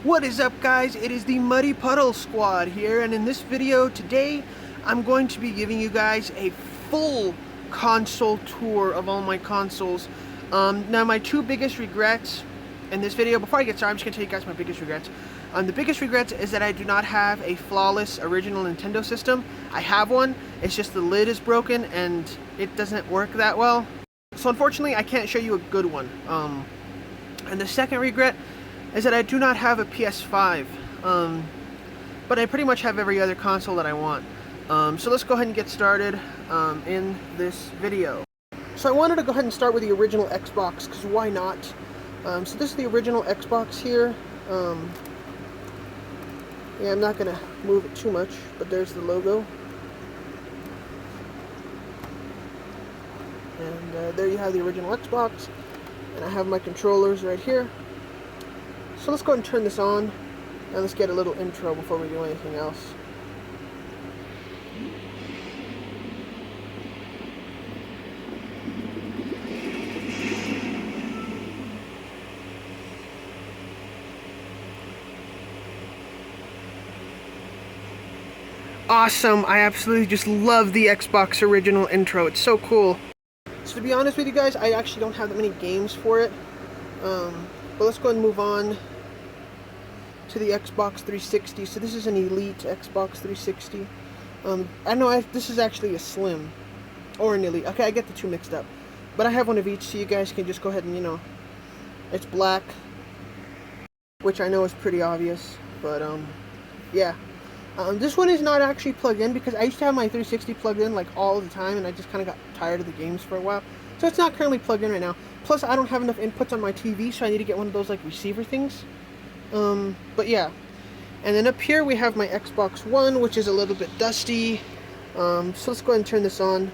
What is up, guys? It is the Muddy Puddle Squad here, and in this video today I'm going to be giving you guys a full console tour of all my consoles. Now my two biggest regrets in this video, before I get started, I'm just going to tell you guys my biggest regrets. The biggest regrets is that I do not have a flawless original Nintendo system. I have one, it's just the lid is broken and it doesn't work that well. So unfortunately I can't show you a good one. And the second regret is that I do not have a PS5, but I pretty much have every other console that I want. So let's go ahead and get started in this video. So I wanted to go ahead and start with the original Xbox, because why not? So this is the original Xbox here. Yeah, I'm not going to move it too much, but there's the logo. And there you have the original Xbox, and I have my controllers right here. So let's go ahead and turn this on, and let's get a little intro before we do anything else. Awesome! I absolutely just love the Xbox original intro. It's so cool. So to be honest with you guys, I actually don't have that many games for it. But let's go ahead and move on to the Xbox 360. So this is an Elite Xbox 360. I know this is actually a Slim or an Elite. Okay, I get the two mixed up. But I have one of each, so you guys can just go ahead and, it's black, which I know is pretty obvious. But, yeah. This one is not actually plugged in because I used to have my 360 plugged in like all the time, and I just kind of got tired of the games for a while. So it's not currently plugged in right now. Plus, I don't have enough inputs on my TV, so I need to get one of those like receiver things. But yeah. And then up here we have my Xbox One, which is a little bit dusty. So let's go ahead and turn this on.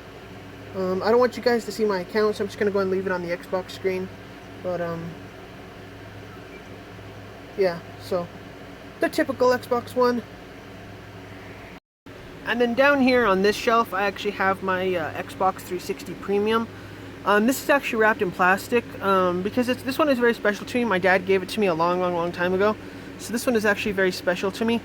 I don't want you guys to see my account, so I'm just going to go ahead and leave it on the Xbox screen. But, yeah, so the typical Xbox One. And then down here on this shelf, I actually have my Xbox 360 Premium. This is actually wrapped in plastic because this one is very special to me. My dad gave it to me a long time ago. So this one is actually very special to me.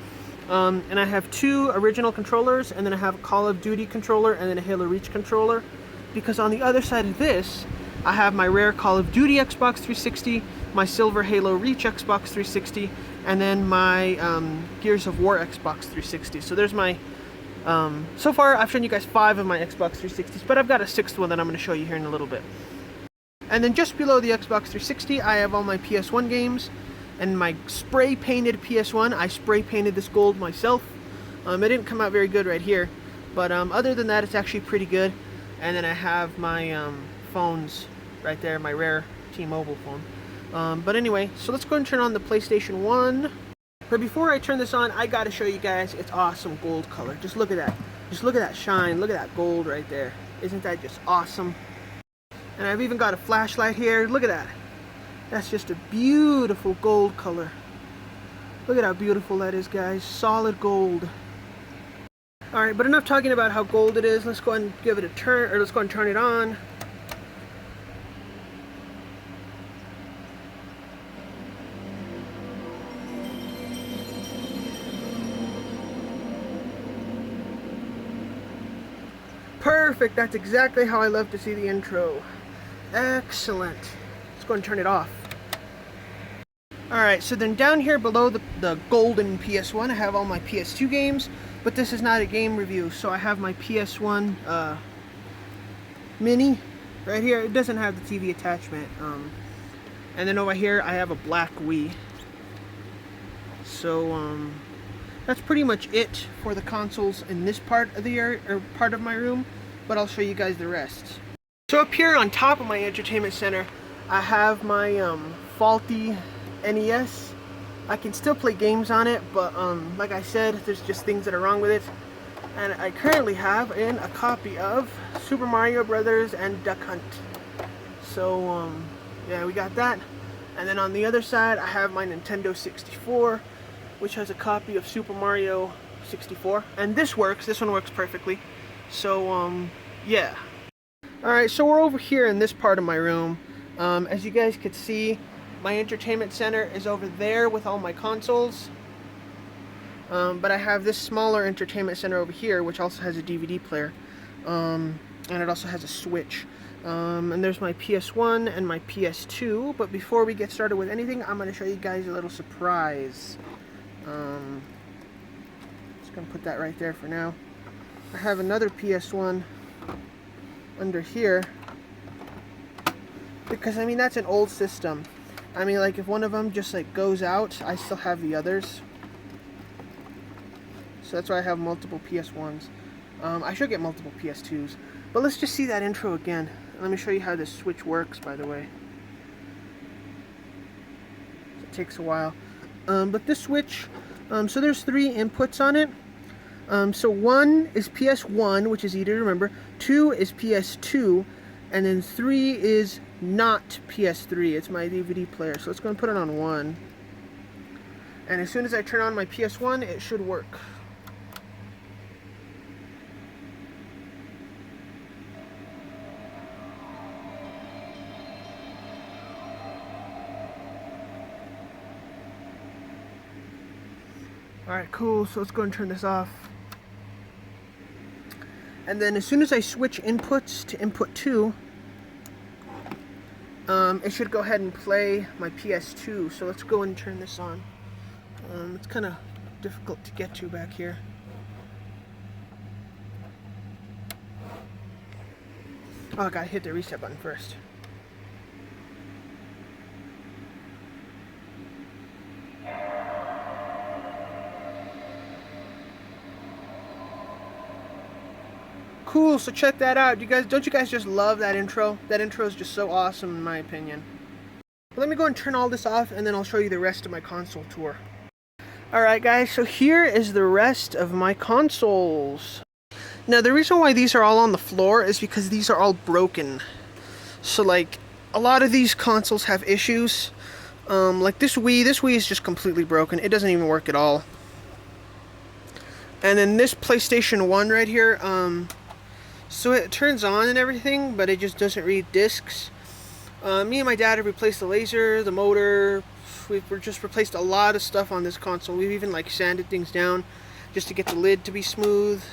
And I have two original controllers, and then I have a Call of Duty controller, and then a Halo Reach controller. Because on the other side of this, I have my rare Call of Duty Xbox 360, my silver Halo Reach Xbox 360, and then my Gears of War Xbox 360. So there's my... so far, I've shown you guys 5 of my Xbox 360s, but I've got a 6th one that I'm going to show you here in a little bit. And then just below the Xbox 360, I have all my PS1 games, and my spray-painted PS1. I spray-painted this gold myself. It didn't come out very good right here, but other than that, it's actually pretty good. And then I have my phones right there, my rare T-Mobile phone. But anyway, so let's go and turn on the PlayStation 1. But before I turn this on, I gotta show you guys its awesome gold color. Just look at that. Just look at that shine. Look at that gold right there. Isn't that just awesome? And I've even got a flashlight here. Look at that. That's just a beautiful gold color. Look at how beautiful that is, guys. Solid gold. Alright, but enough talking about how gold it is. Let's go ahead and give it a turn, or let's go ahead and turn it on. Perfect, that's exactly how I love to see the intro. Excellent. Let's go and turn it off. Alright, so then down here below the golden PS1, I have all my PS2 games, but this is not a game review, so I have my PS1 Mini right here. It doesn't have the TV attachment. And then over here I have a black Wii. So that's pretty much it for the consoles in this part of the area, or part of my room, but I'll show you guys the rest. So up here on top of my entertainment center, I have my faulty NES. I can still play games on it, but like I said, there's just things that are wrong with it. And I currently have a copy of Super Mario Brothers and Duck Hunt. So yeah, we got that. And then on the other side, I have my Nintendo 64, which has a copy of Super Mario 64, and this one works perfectly. So yeah. Alright, so we're over here in this part of my room. As you guys could see, My entertainment center is over there with all my consoles. But I have this smaller entertainment center over here, which also has a DVD player. And it also has a Switch. And there's my PS1 and my PS2. But before we get started with anything, I'm going to show you guys a little surprise. Just going to put that right there for now. I have another PS1 under here. Because, I mean, that's an old system. I mean, like, if one of them just, like, goes out, I still have the others. So that's why I have multiple PS1s. I should get multiple PS2s. But let's just see that intro again. Let me show you how this Switch works, by the way. It takes a while. But this Switch, so there's 3 inputs on it. So 1 is PS1, which is easy to remember. 2 is PS2. And then 3 is not PS3. It's my DVD player. So let's go and put it on 1. And as soon as I turn on my PS1, it should work. Alright, cool. So let's go and turn this off. And then as soon as I switch inputs to input 2, it should go ahead and play my PS2. So let's go and turn this on. It's kind of difficult to get to back here. Oh, I gotta hit the reset button first. Cool, so check that out. Don't you guys just love that intro? That intro is just so awesome in my opinion. But let me go and turn all this off and then I'll show you the rest of my console tour. Alright guys, so here is the rest of my consoles. Now the reason why these are all on the floor is because these are all broken. So like, a lot of these consoles have issues. Like this Wii is just completely broken. It doesn't even work at all. And then this PlayStation 1 right here, so it turns on and everything, but it just doesn't read discs. Me and my dad have replaced the laser, the motor. We've just replaced a lot of stuff on this console. We've even like sanded things down just to get the lid to be smooth.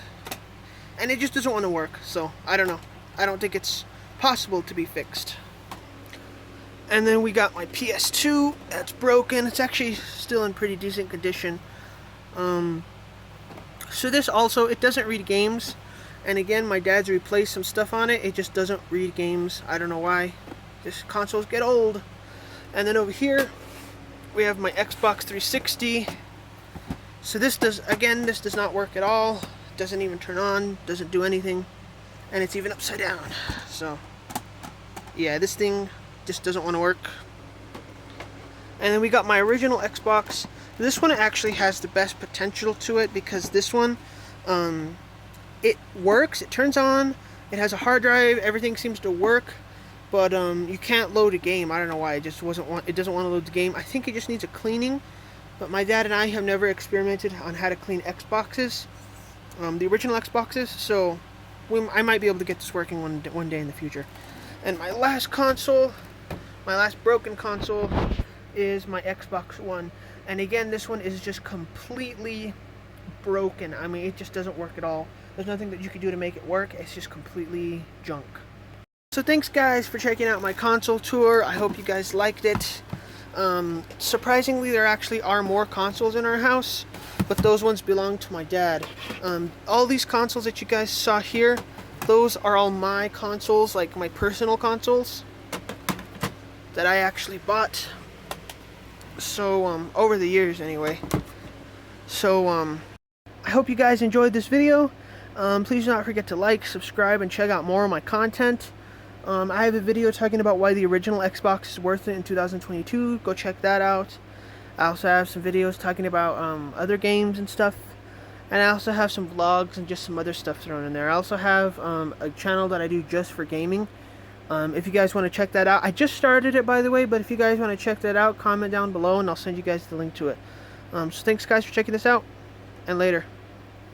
And it just doesn't want to work. So, I don't know. I don't think it's possible to be fixed. And then we got my PS2. That's broken. It's actually still in pretty decent condition. So this also, it doesn't read games. And again, my dad's replaced some stuff on it. It just doesn't read games. I don't know why. This consoles get old. And then over here, we have my Xbox 360. So this does not work at all. It doesn't even turn on, doesn't do anything. And it's even upside down. So, yeah, this thing just doesn't want to work. And then we got my original Xbox. This one actually has the best potential to it because this one, it works, it turns on, it has a hard drive, everything seems to work, but you can't load a game. I don't know why, it doesn't want to load the game. I think it just needs a cleaning, but my dad and I have never experimented on how to clean Xboxes, the original Xboxes, so I might be able to get this working one day in the future. And my last console, my last broken console, is my Xbox One. And again, this one is just completely broken. I mean, it just doesn't work at all. There's nothing that you can do to make it work. It's just completely junk. So thanks guys for checking out my console tour. I hope you guys liked it. Surprisingly, there actually are more consoles in our house, but those ones belong to my dad. All these consoles that you guys saw here, those are all my consoles, like my personal consoles that I actually bought. So, over the years anyway. So, I hope you guys enjoyed this video. Please do not forget to like, subscribe, and check out more of my content. I have a video talking about why the original Xbox is worth it in 2022. Go check that out. I also have some videos talking about other games and stuff. And I also have some vlogs and just some other stuff thrown in there. I also have a channel that I do just for gaming. If you guys want to check that out. I just started it, by the way, but if you guys want to check that out, comment down below and I'll send you guys the link to it. So thanks guys for checking this out, and later.